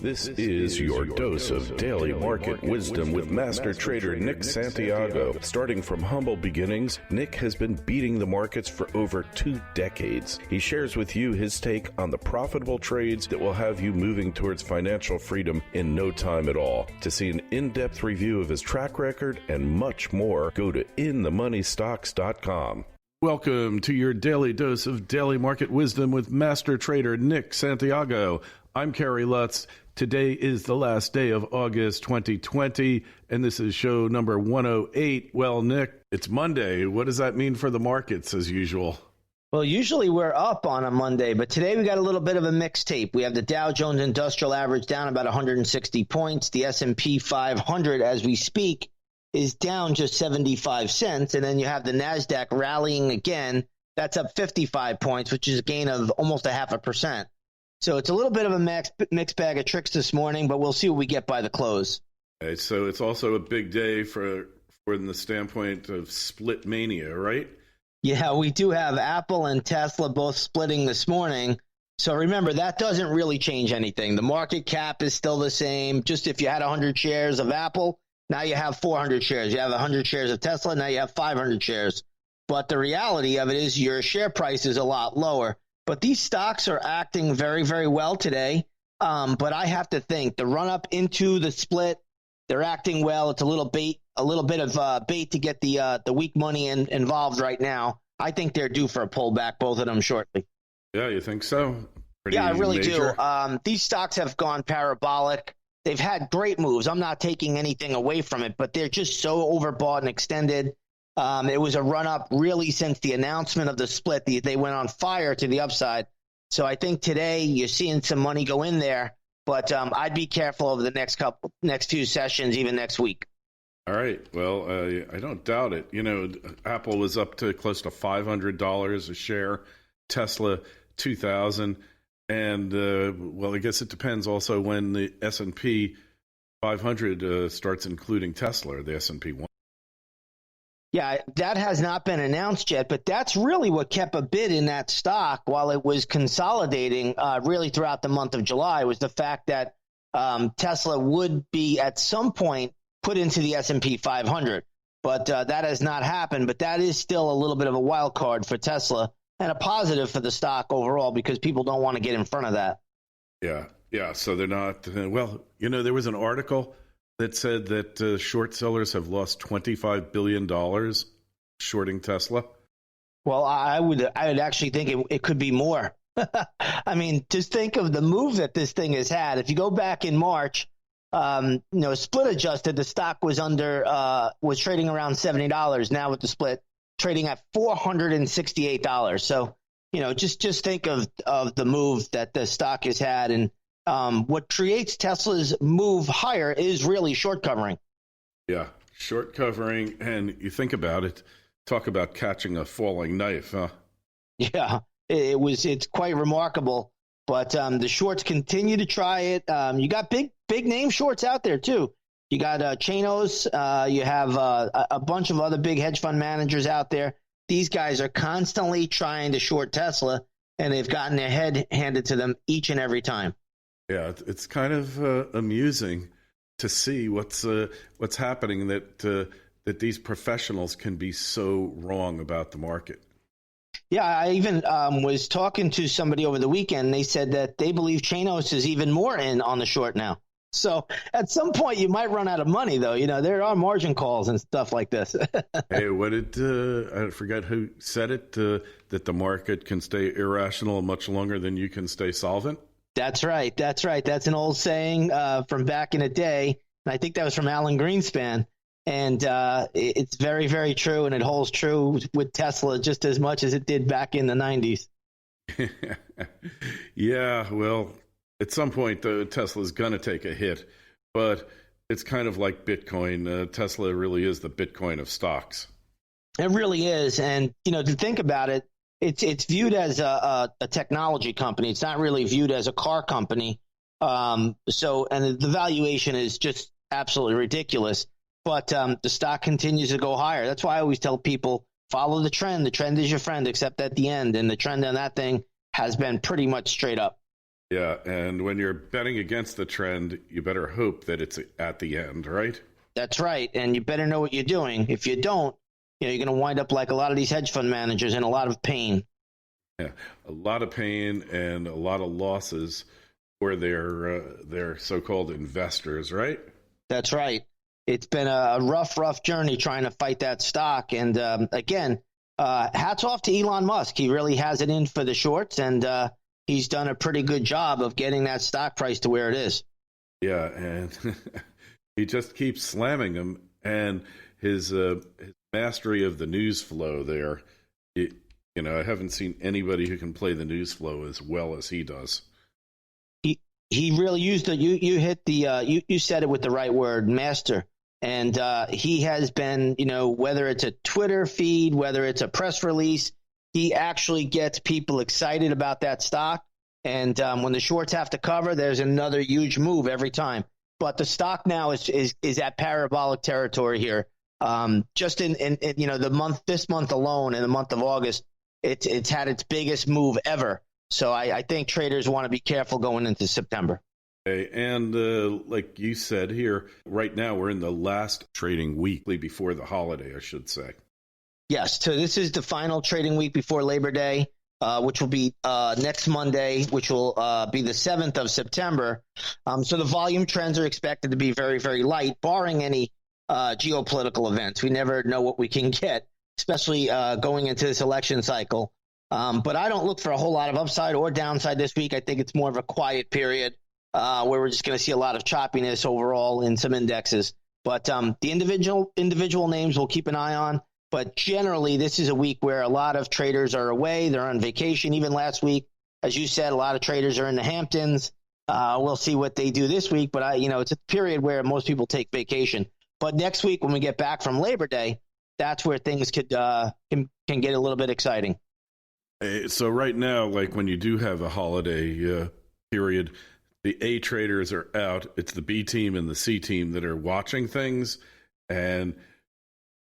This is your dose of daily market wisdom with master trader Nick Santiago. Starting from humble beginnings, Nick has been beating the markets for over 2 decades. He shares with you his take on the profitable trades that will have you moving towards financial freedom in no time at all. To see an in-depth review of his track record and much more, go to inthemoneystocks.com. Welcome to your daily dose of daily market wisdom with master trader Nick Santiago. I'm Kerry Lutz. Today is the last day of August 2020, and this is show number 108. Well, Nick, it's Monday. What does that mean for the markets as usual? Well, usually we're up on a Monday, but today we got a little bit of a mixed tape. We have the Dow Jones Industrial Average down about 160 points. The S&P 500, as we speak, is down just 75 cents. And then you have the NASDAQ rallying again. That's up 55 points, which is a gain of almost 0.5%. So it's a little bit of a mixed bag of tricks this morning, but we'll see what we get by the close. Okay, so it's also a big day from the standpoint of split mania, right? Yeah, we do have Apple and Tesla both splitting this morning. So remember, that doesn't really change anything. The market cap is still the same. Just if you had 100 shares of Apple, now you have 400 shares. You have 100 shares of Tesla, now you have 500 shares. But the reality of it is your share price is a lot lower. But these stocks are acting very, very well today. But I have to think the run up into the split, they're acting well. It's a little bit of bait to get the weak money involved right now. I think they're due for a pullback, both of them shortly. Yeah, you think so? Yeah, I really do. These stocks have gone parabolic. They've had great moves. I'm not taking anything away from it, but they're just so overbought and extended. It was a run-up really since the announcement of the split. They went on fire to the upside. So I think today you're seeing some money go in there, but I'd be careful over the next few sessions, even next week. All right. Well, I don't doubt it. You know, Apple was up to close to $500 a share, Tesla $2,000, and well, I guess it depends also when the S&P 500 starts including Tesla, or the S&P 1. Yeah, that has not been announced yet, but that's really what kept a bid in that stock while it was consolidating really throughout the month of July, was the fact that Tesla would be at some point put into the S&P 500. But that has not happened, but that is still a little bit of a wild card for Tesla and a positive for the stock overall because people don't want to get in front of that. Yeah, so they're not, well, you know, there was an article that said that short sellers have lost $25 billion shorting Tesla. Well, I would actually think it could be more. I mean, just think of the move that this thing has had. If you go back in March, split adjusted, the stock was was trading around $70. Now with the split, trading at $468. So, just think of the move that the stock has had, and what creates Tesla's move higher is really short covering. Yeah, short covering, and you think about it, talk about catching a falling knife, huh? Yeah, it's quite remarkable. But the shorts continue to try it. You got big name shorts out there too. You got Chanos. You have a bunch of other big hedge fund managers out there. These guys are constantly trying to short Tesla, and they've gotten their head handed to them each and every time. Yeah, it's kind of amusing to see what's happening, that these professionals can be so wrong about the market. Yeah, I even was talking to somebody over the weekend. They said that they believe Chanos is even more in on the short now. So at some point you might run out of money, though. There are margin calls and stuff like this. Hey, what did I forget who said it? That the market can stay irrational much longer than you can stay solvent. That's right. That's an old saying from back in the day. And I think that was from Alan Greenspan. And it's very, very true. And it holds true with Tesla just as much as it did back in the 90s. Yeah, well, at some point, Tesla's going to take a hit. But it's kind of like Bitcoin. Tesla really is the Bitcoin of stocks. It really is. And, to think about it, it's viewed as a technology company. It's not really viewed as a car company. And the valuation is just absolutely ridiculous. But the stock continues to go higher. That's why I always tell people, follow the trend. The trend is your friend, except at the end. And the trend on that thing has been pretty much straight up. Yeah, and when you're betting against the trend, you better hope that it's at the end, right? That's right. And you better know what you're doing. If you don't, you're going to wind up like a lot of these hedge fund managers in a lot of pain. Yeah, a lot of pain and a lot of losses for their so-called investors, right? That's right. It's been a rough journey trying to fight that stock. And again, hats off to Elon Musk. He really has it in for the shorts, and he's done a pretty good job of getting that stock price to where it is. Yeah, and he just keeps slamming them, and his mastery of the news flow there. I haven't seen anybody who can play the news flow as well as he does. He really used it. You hit the you said it with the right word, master. And he has been, whether it's a Twitter feed, whether it's a press release, he actually gets people excited about that stock. And when the shorts have to cover, there's another huge move every time. But the stock now is at parabolic territory here. Just in this month alone, in the month of August, it's had its biggest move ever. So I think traders want to be careful going into September. Okay, and like you said here, right now we're in the last trading week before the holiday, I should say. Yes, so this is the final trading week before Labor Day, which will be next Monday, which will be the 7th of September. So the volume trends are expected to be very, very light, barring any geopolitical events. We never know what we can get, especially going into this election cycle. But I don't look for a whole lot of upside or downside this week. I think it's more of a quiet period where we're just going to see a lot of choppiness overall in some indexes. But the individual names we'll keep an eye on. But generally, this is a week where a lot of traders are away. They're on vacation. Even last week, as you said, a lot of traders are in the Hamptons. We'll see what they do this week. But, it's a period where most people take vacation. But next week, when we get back from Labor Day, that's where things can get a little bit exciting. So right now, like when you do have a holiday period, the A traders are out. It's the B team and the C team that are watching things. And,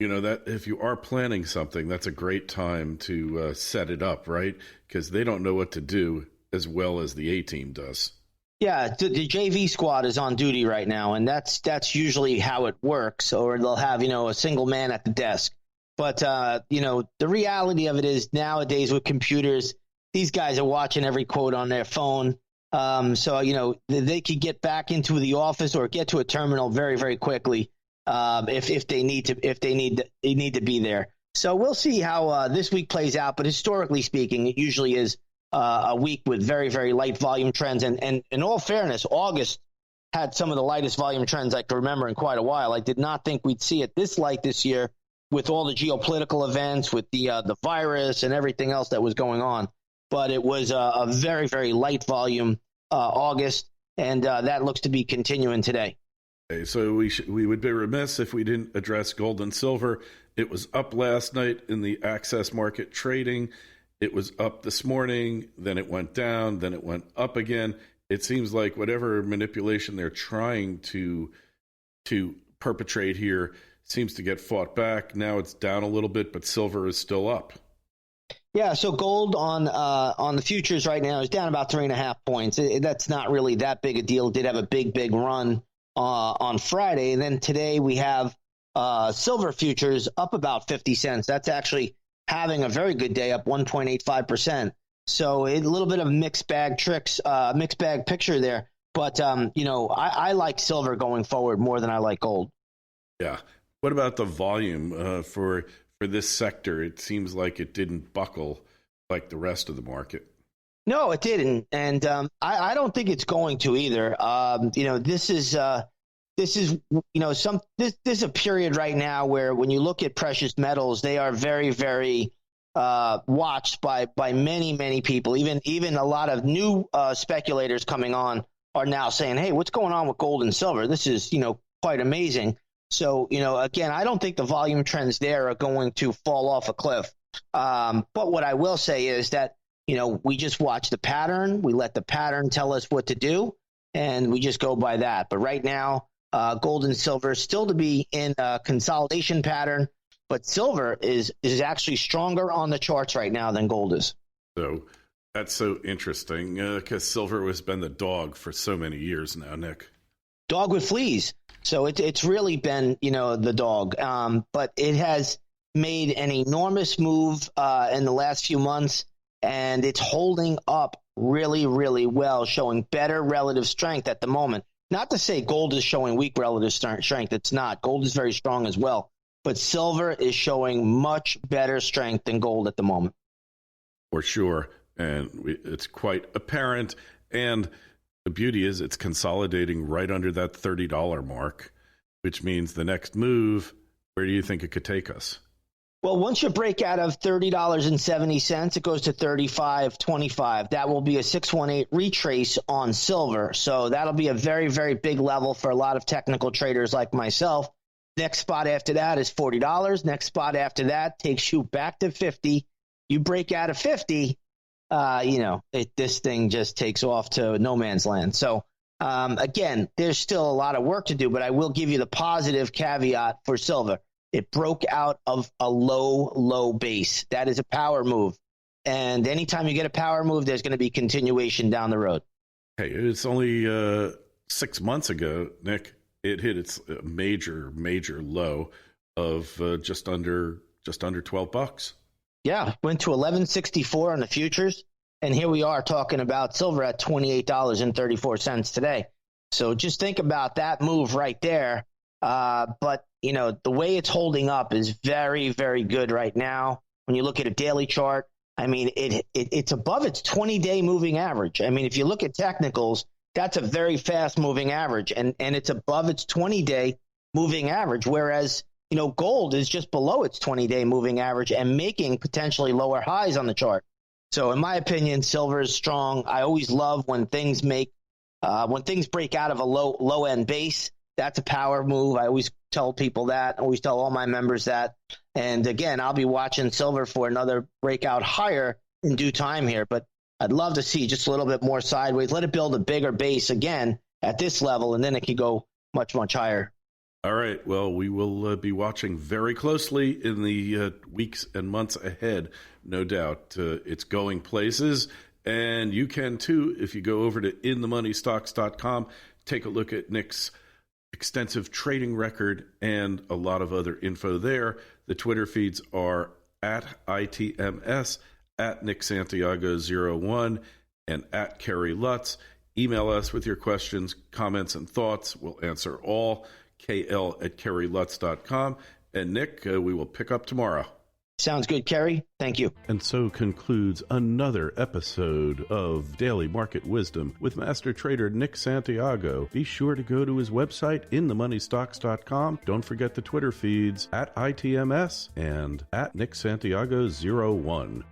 that if you are planning something, that's a great time to set it up, right? Because they don't know what to do as well as the A team does. Yeah, the JV squad is on duty right now, and that's usually how it works. Or they'll have, a single man at the desk. But, the reality of it is nowadays with computers, these guys are watching every quote on their phone. So, they could get back into the office or get to a terminal very, very quickly if they need to be there. So we'll see how this week plays out. But historically speaking, it usually is a week with very, very light volume trends. And in all fairness, August had some of the lightest volume trends I can remember in quite a while. I did not think we'd see it this light this year, with all the geopolitical events, with the virus and everything else that was going on. But it was a very, very light volume August, and that looks to be continuing today. Okay, so we would be remiss if we didn't address gold and silver. It was up last night in the access market trading. It was up this morning, then it went down, then it went up again. It seems like whatever manipulation they're trying to perpetrate here seems to get fought back. Now it's down a little bit, but silver is still up. Yeah, so gold on the futures right now is down about 3.5 points. That's not really that big a deal. It did have a big run on Friday. And then today we have silver futures up about 50 cents. That's actually having a very good day, up 1.85%. So a little bit of mixed bag picture there. But, I like silver going forward more than I like gold. Yeah. What about the volume for this sector? It seems like it didn't buckle like the rest of the market. No, it didn't, and I don't think it's going to either. This is a period right now where when you look at precious metals, they are very, very watched by many people. Even a lot of new speculators coming on are now saying, "Hey, what's going on with gold and silver? This is quite amazing." So, again, I don't think the volume trends there are going to fall off a cliff. But what I will say is that, we just watch the pattern. We let the pattern tell us what to do, and we just go by that. But right now, gold and silver still to be in a consolidation pattern, but silver is actually stronger on the charts right now than gold is. So That's so interesting because silver has been the dog for so many years now, Nick. Dog with fleas. So it's really been, the dog. But it has made an enormous move in the last few months, and it's holding up really, really well, showing better relative strength at the moment. Not to say gold is showing weak relative strength. It's not. Gold is very strong as well. But silver is showing much better strength than gold at the moment. For sure. And it's quite apparent. And the beauty is it's consolidating right under that $30 mark, which means the next move, where do you think it could take us? Well, once you break out of $30.70, it goes to $35.25. That will be a 618 retrace on silver. So that'll be a very, very big level for a lot of technical traders like myself. Next spot after that is $40. Next spot after that takes you back to 50. You break out of 50, this thing just takes off to no man's land. So, again, there's still a lot of work to do, but I will give you the positive caveat for silver. It broke out of a low base. That is a power move. And anytime you get a power move, there's going to be continuation down the road. Hey, it's only 6 months ago, Nick, it hit its major low of just under $12. Yeah, went to 1164 on the futures, and here we are talking about silver at $28.34 today. So just think about that move right there. But the way it's holding up is very, very good right now. When you look at a daily chart, I mean, it's above its 20-day moving average. I mean, if you look at technicals, that's a very fast moving average, and it's above its 20-day moving average, whereas gold is just below its 20-day moving average and making potentially lower highs on the chart. So in my opinion, silver is strong. I always love when things break out of a low end base. That's a power move. I always tell people that. I always tell all my members that. And again, I'll be watching silver for another breakout higher in due time here. But I'd love to see just a little bit more sideways. Let it build a bigger base again at this level, and then it could go much, much higher. All right. Well, we will be watching very closely in the weeks and months ahead. No doubt it's going places. And you can, too, if you go over to inthemoneystocks.com, take a look at Nick's extensive trading record and a lot of other info there. The Twitter feeds are at ITMS, at Nick Santiago01, and at Kerry Lutz. Email us with your questions, comments, and thoughts. We'll answer all. KL@KerryLutz.com. And Nick, we will pick up tomorrow. Sounds good, Kerry. Thank you. And so concludes another episode of Daily Market Wisdom with Master Trader Nick Santiago. Be sure to go to his website, inthemoneystocks.com. Don't forget the Twitter feeds at ITMS and at Nick Santiago01.